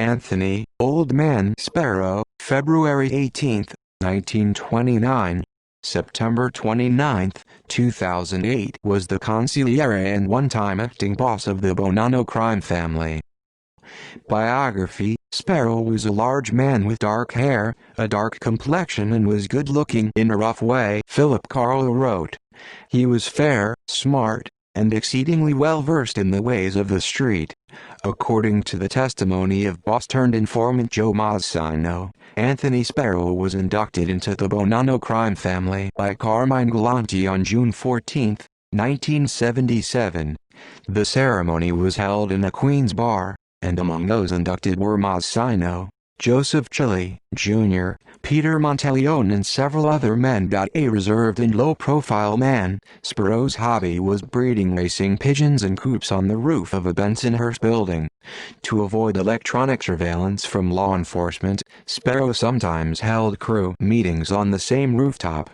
Anthony "Old Man" Spero, February 18, 1929. September 29, 2008 was the consigliere and one-time acting boss of the Bonanno crime family. Biography: Spero was a large man with dark hair, a dark complexion, and was good-looking in a rough way, Philip Carlo wrote. He was fair, smart, and exceedingly well-versed in the ways of the street. According to the testimony of boss-turned-informant Joe Mazzino, Anthony Spero was inducted into the Bonanno crime family by Carmine Galanti on June 14, 1977. The ceremony was held in a Queens bar, and among those inducted were Mazzino, Joseph Chili, Jr., Peter Monteleone, and several other men. A reserved and low-profile man, Spero's hobby was breeding racing pigeons and coops on the roof of a Bensonhurst building. To avoid electronic surveillance from law enforcement, Spero sometimes held crew meetings on the same rooftop.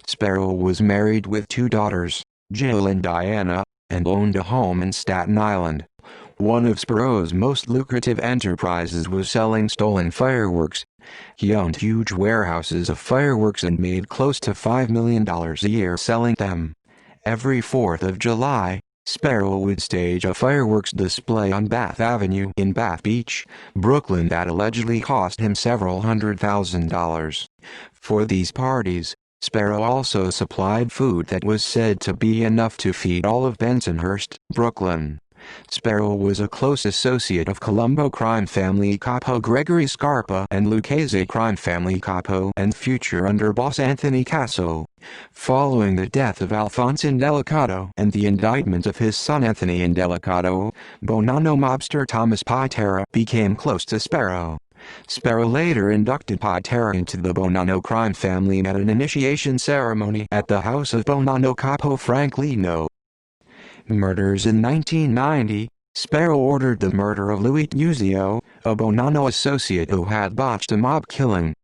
Spero was married with 2 daughters, Jill and Diana, and owned a home in Staten Island. One of Spero's most lucrative enterprises was selling stolen fireworks. He owned huge warehouses of fireworks and made close to $5 million a year selling them. Every 4th of July, Spero would stage a fireworks display on Bath Avenue in Bath Beach, Brooklyn that allegedly cost him several $100,000. For these parties, Spero also supplied food that was said to be enough to feed all of Bensonhurst, Brooklyn. Spero was a close associate of Colombo crime family capo Gregory Scarpa and Lucchese crime family capo and future underboss Anthony Casso. Following the death of Alphonse Indelicato and the indictment of his son Anthony Indelicato, Bonanno mobster Thomas Pitera became close to Spero. Spero later inducted Pitera into the Bonanno crime family at an initiation ceremony at the house of Bonanno capo Frank Lino. Murders: in 1990, Spero ordered the murder of Louis Tuzio, a Bonanno associate who had botched a mob killing.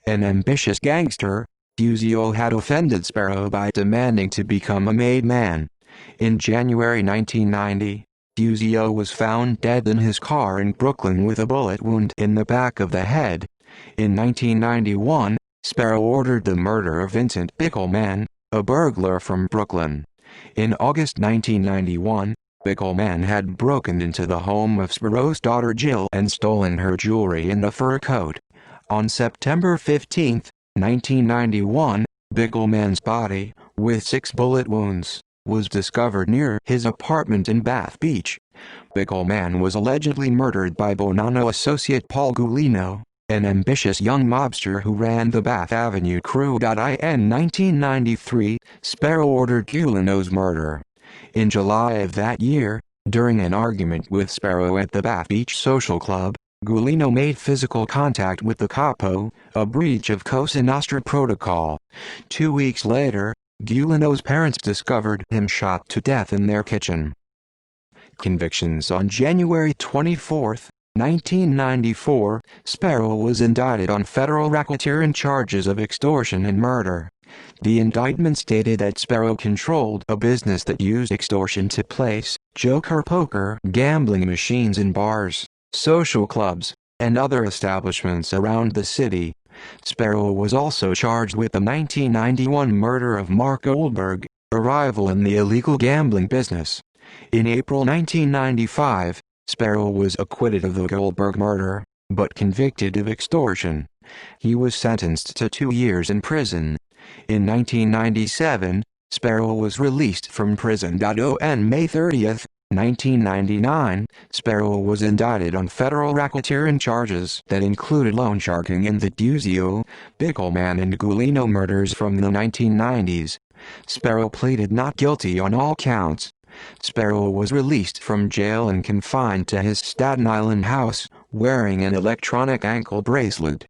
An ambitious gangster, Tuzio had offended Spero by demanding to become a made man. In January 1990, Tuzio was found dead in his car in Brooklyn with a bullet wound in the back of the head. In 1991, Spero ordered the murder of Vincent Bickelman, a burglar from Brooklyn. In August 1991, Bickelman had broken into the home of Spero's daughter Jill and stolen her jewelry and a fur coat. On September 15, 1991, Bickelman's body, with 6 bullet wounds, was discovered near his apartment in Bath Beach. Bickelman was allegedly murdered by Bonanno associate Paul Gulino, an ambitious young mobster who ran the Bath Avenue crew. In 1993, Spero ordered Gulino's murder. In July of that year, during an argument with Spero at the Bath Beach Social Club, Gulino made physical contact with the capo, a breach of Cosa Nostra protocol. 2 weeks later, Gulino's parents discovered him shot to death in their kitchen. Convictions: on January 24, 1994, Spero was indicted on federal racketeering charges of extortion and murder. The indictment stated that Spero controlled a business that used extortion to place joker poker gambling machines in bars, social clubs, and other establishments around the city. Spero was also charged with the 1991 murder of Mark Goldberg, a rival in the illegal gambling business. In April 1995, Spero was acquitted of the Goldberg murder, but convicted of extortion. He was sentenced to 2 years in prison. In 1997, Spero was released from prison. On May 30, 1999, Spero was indicted on federal racketeering charges that included loan sharking in the Tuzio, Bickelman and Gulino murders from the 1990s. Spero pleaded not guilty on all counts. Spero was released from jail and confined to his Staten Island house, wearing an electronic ankle bracelet.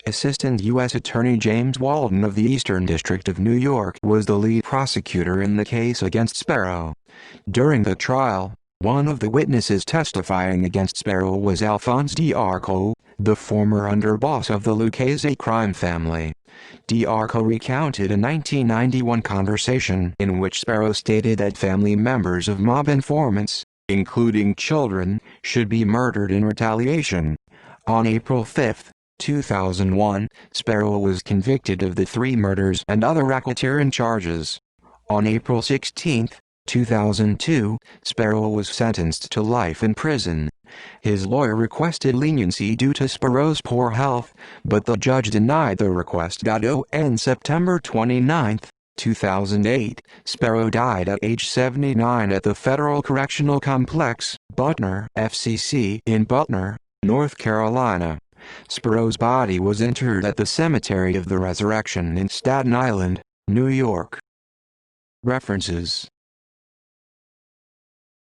Assistant U.S. Attorney James Walden of the Eastern District of New York was the lead prosecutor in the case against Spero. During the trial, one of the witnesses testifying against Spero was Alphonse D'Arco, the former underboss of the Lucchese crime family. D'Arco recounted a 1991 conversation in which Spero stated that family members of mob informants, including children, should be murdered in retaliation. On April 5, 2001, Spero was convicted of the 3 murders and other racketeering charges. On April 16, 2002, Spero was sentenced to life in prison. His lawyer requested leniency due to Spero's poor health, but the judge denied the request. On September 29, 2008, Spero died at age 79 at the Federal Correctional Complex, Butner, FCC, in Butner, North Carolina. Spero's body was interred at the Cemetery of the Resurrection in Staten Island, New York. References